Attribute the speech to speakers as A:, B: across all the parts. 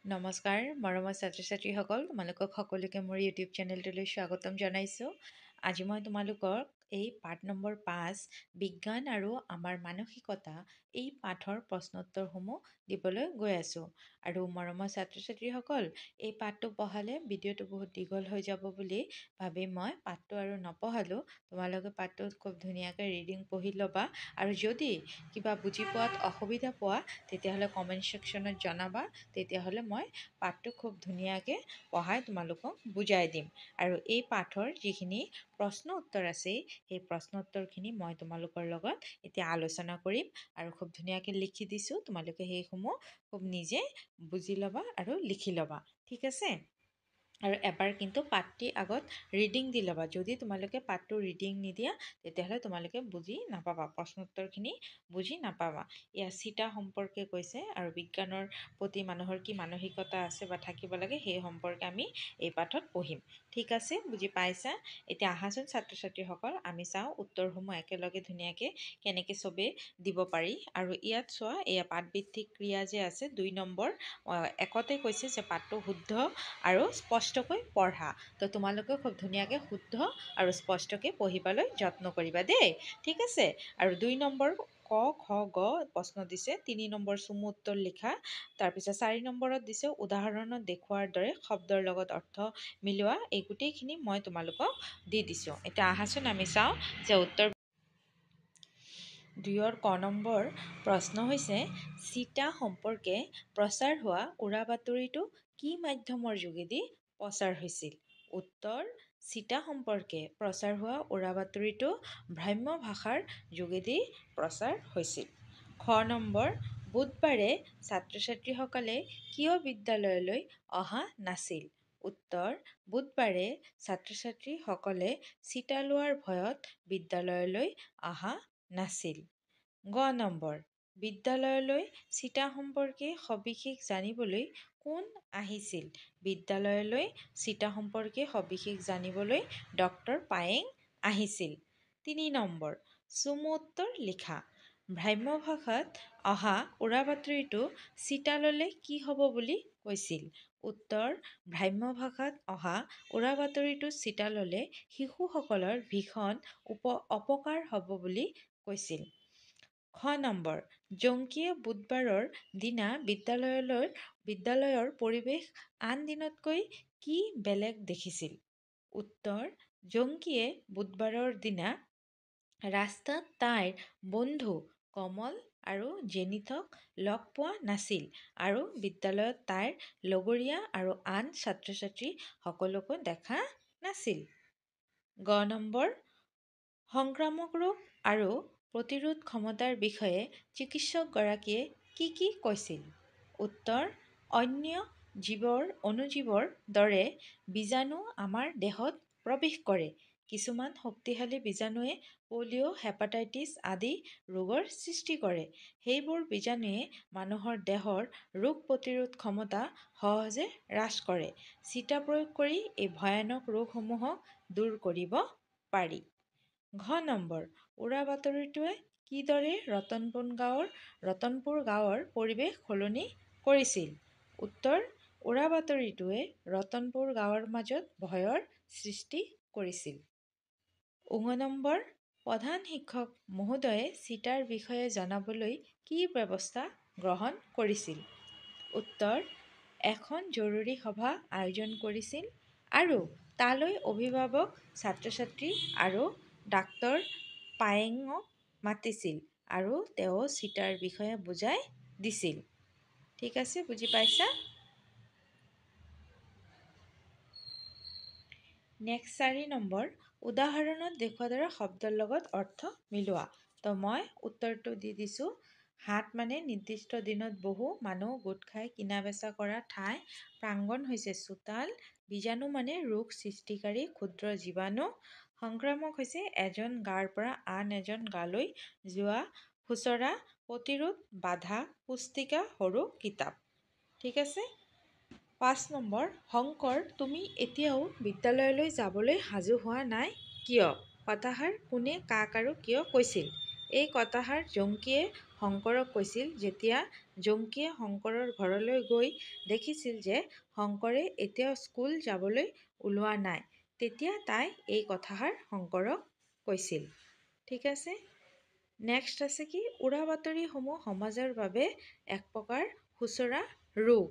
A: নমস্কাৰ মৰমৰ ছাত্ৰ ছাত্ৰীসকল, তোমালোকক সকলোকে মোৰ ইউটিউব চেনেলটোলৈ স্বাগতম জনাইছোঁ। আজি মই তোমালোকক এই পাঠ নম্বৰ 5 বিজ্ঞান আৰু আমাৰ মানসিকতা এই পাঠৰ প্ৰশ্নোত্তৰসমূহ দিবলৈ গৈ আছোঁ। আৰু মৰমৰ ছাত্ৰ ছাত্ৰীসকল, এই পাঠটো পঢ়ালে ভিডিঅ'টো বহুত দীঘল হৈ যাব বুলি ভাবি মই পাঠটো আৰু নপঢ়ালোঁ। তোমালোকে পাঠটো খুব ধুনীয়াকৈ ৰিডিং পঢ়ি ল'বা, আৰু যদি কিবা বুজি পোৱাত অসুবিধা পোৱা তেতিয়াহ'লে কমেণ্ট ছেকশ্যনত জনাবা। তেতিয়াহ'লে মই পাঠটো খুব ধুনীয়াকৈ পঢ়াই তোমালোকক বুজাই দিম। আৰু এই পাঠৰ যিখিনি প্ৰশ্ন উত্তৰ আছে সেই প্ৰশ্ন উত্তৰখিনি মই তোমালোকৰ লগত এতিয়া আলোচনা কৰিম আৰু খুব ধুনীয়াকৈ লিখি দিছোঁ। তোমালোকে সেইসমূহ খুব নিজে বুজি ল'বা আৰু লিখি ল'বা, ঠিক আছে? আৰু এবাৰ কিন্তু পাঠটিৰ আগত ৰিডিং দি ল'বা। যদি তোমালোকে পাঠটো ৰিডিং নিদিয়া তেতিয়াহ'লে তোমালোকে বুজি নাপাবা, প্ৰশ্নোত্তৰখিনি বুজি নাপাবা। এয়া চিটা সম্পৰ্কে কৈছে আৰু বিজ্ঞানৰ প্ৰতি মানুহৰ কি মানসিকতা আছে বা থাকিব লাগে সেই সম্পৰ্কে আমি এই পাঠত পঢ়িম, ঠিক আছে? বুজি পাইছা? এতিয়া আহাচোন ছাত্ৰ ছাত্ৰীসকল, আমি চাওঁ উত্তৰসমূহ একেলগে ধুনীয়াকৈ কেনেকৈ চবেই দিব পাৰি। আৰু ইয়াত চোৱা, এয়া পাঠভিত্তিক ক্ৰিয়া যে আছে 2 নম্বৰ একতে কৈছে যে পাঠটো শুদ্ধ আৰু স্পষ্টকৈ পঢ়া। তো তোমালোকে খুব ধুনীয়াকৈ শুদ্ধ আৰু স্পষ্টকৈ পঢ়িবলৈ যত্ন কৰিবা দেই, ঠিক আছে? আৰু 2 নম্বৰ ক খ গ প্ৰশ্ন দিছে, 3 নম্বৰ চমু উত্তৰ লিখা, তাৰপিছত 4 নম্বৰত দিছে উদাহৰণত দেখুওৱাৰ দৰে শব্দৰ লগত অৰ্থ মিলোৱা। এই গোটেইখিনি মই তোমালোকক দি দিছোঁ। এতিয়া আহাচোন আমি চাওঁ যে উত্তৰ 2ৰ ক নম্বৰ প্ৰশ্ন হৈছে, চিটা সম্পৰ্কে প্ৰচাৰ হোৱা উৰা বাতৰিটো কি মাধ্যমৰ যোগেদি প্ৰচাৰ হৈছিল? উত্তৰ, চিটা সম্পৰ্কে প্ৰচাৰ হোৱা উৰা বাতৰিটো ভ্ৰাম্য ভাষাৰ যোগেদি প্ৰচাৰ হৈছিল। খ নম্বৰ, বুধবাৰে ছাত্ৰ ছাত্ৰীসকলে কিয় বিদ্যালয়লৈ অহা নাছিল? উত্তৰ, বুধবাৰে ছাত্ৰ ছাত্ৰীসকলে চিটা লোৱাৰ ভয়ত বিদ্যালয়লৈ অহা নাছিল। গ নম্বৰ, বিদ্যালয়লৈ চিটা সম্পৰ্কে সবিশেষ জানিবলৈ কোন আহিছিল? বিদ্যালয়লৈ চিটা সম্পৰ্কে সবিশেষ জানিবলৈ ডক্টৰ পায়েং আহিছিল। 3 নম্বৰ, চমু উত্তৰ লিখা। ভ্ৰাম্য ভাষাত অহা উৰা বাতৰিটো চিটা ল'লে কি হ'ব বুলি কৈছিল? উত্তৰ, ভ্ৰাম্য ভাষাত অহা উৰা বাতৰিটো চিটা ল'লে শিশুসকলৰ ভীষণ অপকাৰ হ'ব বুলি কৈছিল। খ নম্বৰ, জংকীয়ে বুধবাৰৰ দিনা বিদ্যালয়ৰ পৰিৱেশ আন দিনতকৈ কি বেলেগ দেখিছিল? উত্তৰ, জংকীয়ে বুধবাৰৰ দিনা ৰাস্তাত তাইৰ বন্ধু কমল আৰু জেনিথক লগ পোৱা নাছিল আৰু বিদ্যালয়ত তাইৰ লগৰীয়া আৰু আন ছাত্ৰ ছাত্ৰী সকলকো দেখা নাছিল। গ নম্বৰ, সংক্ৰামক ৰোগ আৰু প্ৰতিৰোধ ক্ষমতাৰ বিষয়ে চিকিৎসকগৰাকীয়ে কি কৈছিল? উত্তৰ, অন্য অণুজীৱৰ দৰে বীজাণু আমাৰ দেহত প্ৰৱেশ কৰে। কিছুমান শক্তিশালী বীজাণুৱে পলিঅ', হেপাটাইটিছ আদি ৰোগৰ সৃষ্টি কৰে। সেইবোৰ বীজাণুৱে মানুহৰ দেহৰ ৰোগ প্ৰতিৰোধ ক্ষমতা সহজে হ্ৰাস কৰে। চিটা প্ৰয়োগ কৰি এই ভয়ানক ৰোগসমূহক দূৰ কৰিব পাৰি। ঘ নম্বৰ, উৰা বাতৰিটোৱে কিদৰে ৰতনপুৰ গাঁৱৰ পৰিৱেশ সলনি কৰিছিল? উত্তৰ, উৰা বাতৰিটোৱে ৰতনপুৰ গাঁৱৰ মাজত ভয়ৰ সৃষ্টি কৰিছিল। ঙ নম্বৰ, প্ৰধান শিক্ষক মহোদয়ে চিটাৰ বিষয়ে জনাবলৈ কি ব্যৱস্থা গ্ৰহণ কৰিছিল? উত্তৰ, এখন জৰুৰী সভা আয়োজন কৰিছিল আৰু তালৈ অভিভাৱক, ছাত্ৰ ছাত্ৰী আৰু ডাক্তৰ পায়েঙক মাতিছিল আৰু তেওঁ চিটাৰ বিষয়ে বুজাই দিছিল, ঠিক আছে? বুজি পাইছা? নেক্সট 4 নম্বৰ, উদাহৰণত দেখুওৱাৰ দৰে শব্দৰ লগত অৰ্থ মিলোৱা। তো মই উত্তৰটো দি দিছোঁ। হাট মানে নিৰ্দিষ্ট দিনত বহু মানুহ গোট খাই কিনা বেচা কৰা ঠাই। প্ৰাংগণ হৈছে চোতাল। বীজাণু মানে ৰোগ সৃষ্টিকাৰী ক্ষুদ্ৰ জীৱাণু। সংক্ৰামক হৈছে এজন গাৰ পৰা আন এজন গালৈ যোৱা সোঁচৰা। প্ৰতিৰোধ, বাধা, পুস্তিকা, সৰু কিতাপ, ঠিক আছে? 5 নম্বৰ, শংকৰ, তুমি এতিয়াও বিদ্যালয়লৈ যাবলৈ সাজু হোৱা নাই কিয়? কথাষাৰ কোনে কাক আৰু কিয় কৈছিল? এই কথাষাৰ জংকীয়ে শংকৰক কৈছিল যেতিয়া জংকীয়ে শংকৰৰ ঘৰলৈ গৈ দেখিছিল যে শংকৰে এতিয়াও স্কুল যাবলৈ ওলোৱা নাই। তেতিয়া তাই এই কথাষাৰ শংকৰক কৈছিল। ঠিক আছে। নেক্সট আছে কি, উৰা বাতৰিসমূহ সমাজৰ বাবে এক প্ৰকাৰ খুচৰা ৰোগ।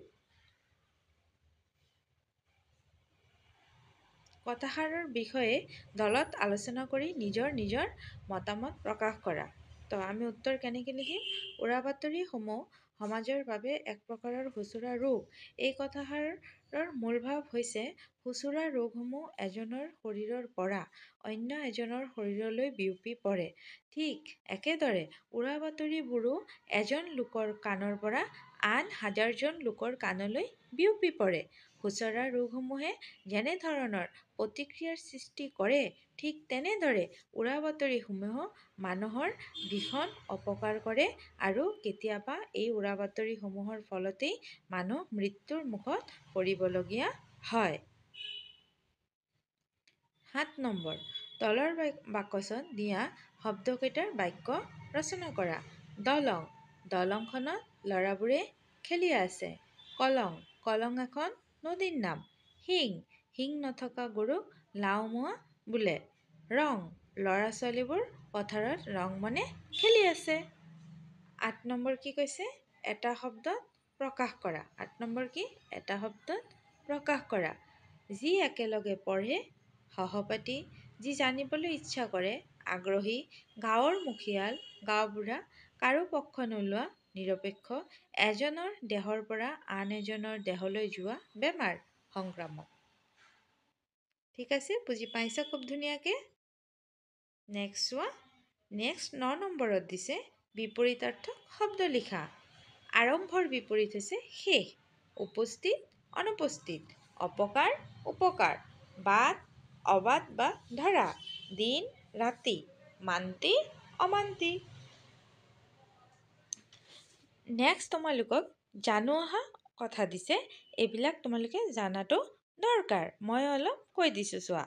A: কথাষাৰৰ বিষয়ে দলত আলোচনা কৰি নিজৰ নিজৰ মতামত প্ৰকাশ কৰা। তো আমি উত্তৰ কেনেকৈ লিখিম? উৰা বাতৰিসমূহ সমাজৰ বাবে এক প্ৰকাৰৰ খুচুৰা ৰোগ। এই কথাষাৰৰ মূল ভাৱ হৈছে খুচুৰা ৰোগসমূহ এজনৰ শৰীৰৰ পৰা অন্য এজনৰ শৰীৰলৈ বিয়পি পৰে। ঠিক একেদৰে উৰা বাতৰিবোৰো এজন লোকৰ কাণৰ পৰা আন হাজাৰজন লোকৰ কাণলৈ বিয়পি পৰে। খুচৰা ৰোগসমূহে যেনে ধৰণৰ প্ৰতিক্ৰিয়াৰ সৃষ্টি কৰে, ঠিক তেনেদৰে উৰা বাতৰিসমূহেও মানুহৰ ভীষণ অপকাৰ কৰে আৰু কেতিয়াবা এই উৰা বাতৰিসমূহৰ ফলতেই মানুহ মৃত্যুৰ মুখত পৰিবলগীয়া হয়। ৭ নম্বৰ, তলৰ বাকচত দিয়া শব্দকেইটাৰ বাক্য ৰচনা কৰা। দলং, দলংখনত ল'ৰাবোৰে খেলি আছে। কলং, কলং এখন নদীৰ নাম। শিং, শিং নথকা গৰুক লাও-মোৱা বোলে। ৰং, ল'ৰা ছোৱালীবোৰ পথাৰত ৰং মনে খেলি আছে। ৮ নম্বৰ কি কৈছে? এটা শব্দত প্ৰকাশ কৰা। ৮ নম্বৰ কি? এটা শব্দত প্ৰকাশ কৰা। যি একেলগে পঢ়ে, সহপাঠী, যি জানিবলৈ ইচ্ছা কৰে, আগ্ৰহী, গাঁৱৰ মুখিয়াল, গাঁওবুঢ়া, কাৰো পক্ষ নোলোৱা, নিৰপেক্ষ, এজনৰ দেহৰ পৰা আন এজনৰ দেহলৈ যোৱা বেমাৰ, সংক্ৰামক। ঠিক আছে, বুজি পাইছা খুব ধুনীয়াকে? নেক্সট চোৱা। নেক্সট ৯ নম্বৰত দিছে বিপৰীতাৰ্থক শব্দ লিখা। আৰম্ভৰ বিপৰীত হৈছে শেষ। উপস্থিত, অনুপস্থিত, অপকাৰ, উপকাৰ, বাদ, অবাদ বা ধৰা, দিন, ৰাতি, মান্তি, অমান্তি। নেক্সট তোমালোকক জানো অহা কথা দিছে, এইবিলাক তোমালোকে জানাটো দৰকাৰ। মই অলপ কৈ দিছোঁ চোৱা।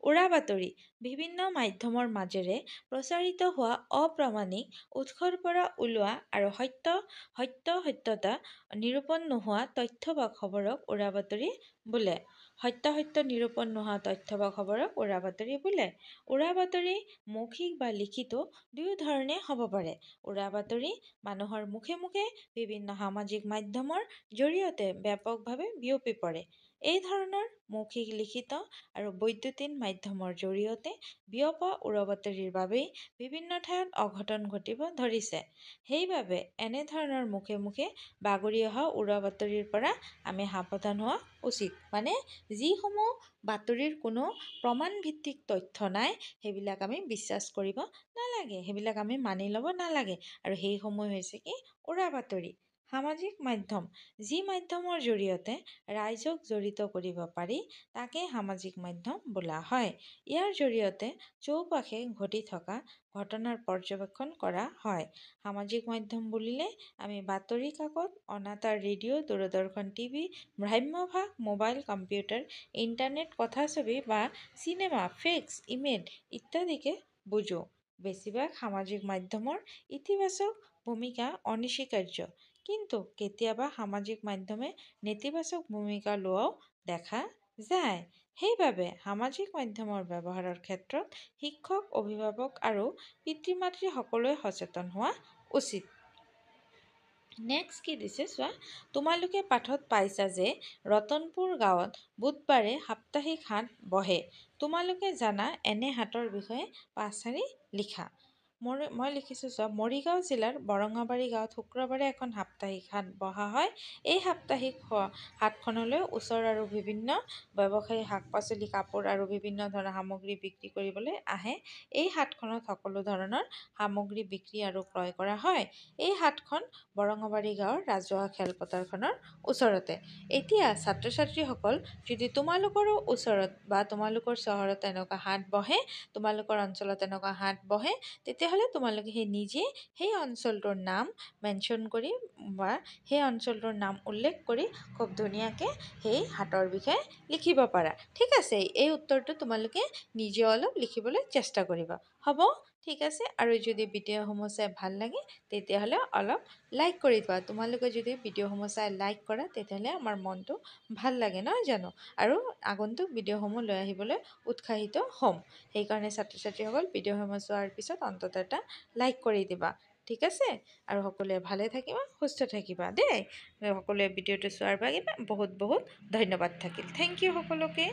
A: উৰা বাতৰি বিভিন্ন মাধ্যমৰ মাজেৰে প্ৰচাৰিত হোৱা অপ্ৰামাণিক উৎসৰ পৰা ওলোৱা আৰু সত্যতা নিৰূপণ নোহোৱা তথ্য বা খবৰক উৰা বাতৰি বোলে। সত্য নিৰূপণ নোহোৱা তথ্য বা খবৰক উৰা বাতৰি বোলে। উৰা বাতৰি মৌখিক বা লিখিত দুয়ো ধৰণে হ'ব পাৰে। উৰা বাতৰি মানুহৰ মুখে মুখে বিভিন্ন সামাজিক মাধ্যমৰ জৰিয়তে ব্যাপকভাৱে বিয়পি পৰে। এই ধৰণৰ মৌখিক, লিখিত আৰু বৈদ্যুতিন মাধ্যমৰ জৰিয়তে বিয়পা উৰা বাতৰিৰ বাবেই বিভিন্ন ঠাইত অঘটন ঘটিব ধৰিছে। সেইবাবে এনেধৰণৰ মুখে মুখে বাগৰি অহা উৰা বাতৰিৰ পৰা আমি সাৱধান হোৱা উচিত। মানে যিসমূহ বাতৰিৰ কোনো প্ৰমাণভিত্তিক তথ্য নাই, সেইবিলাক আমি বিশ্বাস কৰিব নালাগে, সেইবিলাক আমি মানি ল'ব নালাগে। আৰু সেইসমূহ হৈছে কি? উৰা বাতৰি। সামাজিক মাধ্যম, যি মাধ্যমৰ জৰিয়তে ৰাইজক জড়িত কৰিব পাৰি, তাকে সামাজিক মাধ্যম বোলা হয়। ইয়াৰ জৰিয়তে চৌপাশে ঘটি থকা ঘটনাৰ পৰ্যবেক্ষণ কৰা হয়। সামাজিক মাধ্যম বুলিলে আমি বাতৰি কাকত, অনাতাঁৰ ৰেডিঅ', দূৰদৰ্শন, টিভি, ভ্ৰাম্যভাষ, মোবাইল, কম্পিউটাৰ, ইণ্টাৰনেট, কথাছবি বা চিনেমা, ফেক্স, ইমেইল ইত্যাদিকে বুজো। বেছিভাগ সামাজিক মাধ্যমৰ ইতিবাচক ভূমিকা অনস্বীকাৰ্য, কিন্তু কেতিয়াবা সামাজিক মাধ্যমে নেতিবাচক ভূমিকা লোৱাও দেখা যায়। সেইবাবে সামাজিক মাধ্যমৰ ব্যৱহাৰৰ ক্ষেত্ৰত শিক্ষক, অভিভাৱক আৰু পিতৃ-মাতৃ সকলোৱে সচেতন হোৱা উচিত। নেক্সট কি দিছে চোৱা। তোমালোকে পাঠত পাইছা যে ৰতনপুৰ গাঁৱত বুধবাৰে সাপ্তাহিক হাট বহে। তোমালোকে জানা এনে হাটৰ বিষয়ে ৫ শাৰী লিখা। মই লিখিছোঁ চোৱা। মৰিগাঁও জিলাৰ বৰঙাবাৰী গাঁৱত শুক্ৰবাৰে এখন সাপ্তাহিক হাট বহা হয়। এই সাপ্তাহিক হাটখনলৈ ওচৰ আৰু বিভিন্ন ব্যৱসায়ী শাক-পাচলি, কাপোৰ আৰু বিভিন্ন ধৰণৰ সামগ্ৰী বিক্ৰী কৰিবলৈ আহে। এই হাটখনত সকলো ধৰণৰ সামগ্ৰী বিক্ৰী আৰু ক্ৰয় কৰা হয়। এই হাটখন বৰঙাবাৰী গাঁৱৰ ৰাজহুৱা খেলপথাৰখনৰ ওচৰতে। এতিয়া ছাত্ৰ-ছাত্ৰীসকল, যদি তোমালোকৰো ওচৰত বা তোমালোকৰ চহৰত এনেকুৱা হাট বহে, তোমালোকৰ অঞ্চলত এনেকুৱা হাট বহে, তেতিয়াহ'লে তোমালোকে নিজে সেই অঞ্চলটোৰ নাম মেনশ্যন কৰি বা সেই অঞ্চলটোৰ নাম উল্লেখ কৰি খুব ধুনীয়াকৈ সেই হাটৰ বিষয়ে লিখিব পাৰা। ঠিক আছে, এই উত্তৰটো তোমালোকে নিজে অলপ লিখিবলৈ চেষ্টা কৰিবা। হ'ব? ঠিক আছে, আৰু যদি ভিডিঅ'সমূহ চাই ভাল লাগে তেতিয়াহ'লে অলপ লাইক কৰি দিবা। তোমালোকে যদি ভিডিঅ'সমূহ চাই লাইক কৰা তেতিয়াহ'লে আমাৰ মনটো ভাল লাগে নহয় জানো, আৰু আগন্তুক ভিডিঅ'সমূহ লৈ আহিবলৈ উৎসাহিত হ'ম। সেইকাৰণে ছাত্ৰ ছাত্ৰীসকল ভিডিঅ'সমূহ চোৱাৰ পিছত অন্ততঃ এটা লাইক কৰি দিবা। ঠিক আছে, আৰু সকলোৱে ভালে থাকিবা, সুস্থ থাকিবা দেই। সকলোৱে ভিডিঅ'টো চোৱাৰ বাবে বহুত বহুত ধন্যবাদ থাকিল। থেংক ইউ সকলোকে।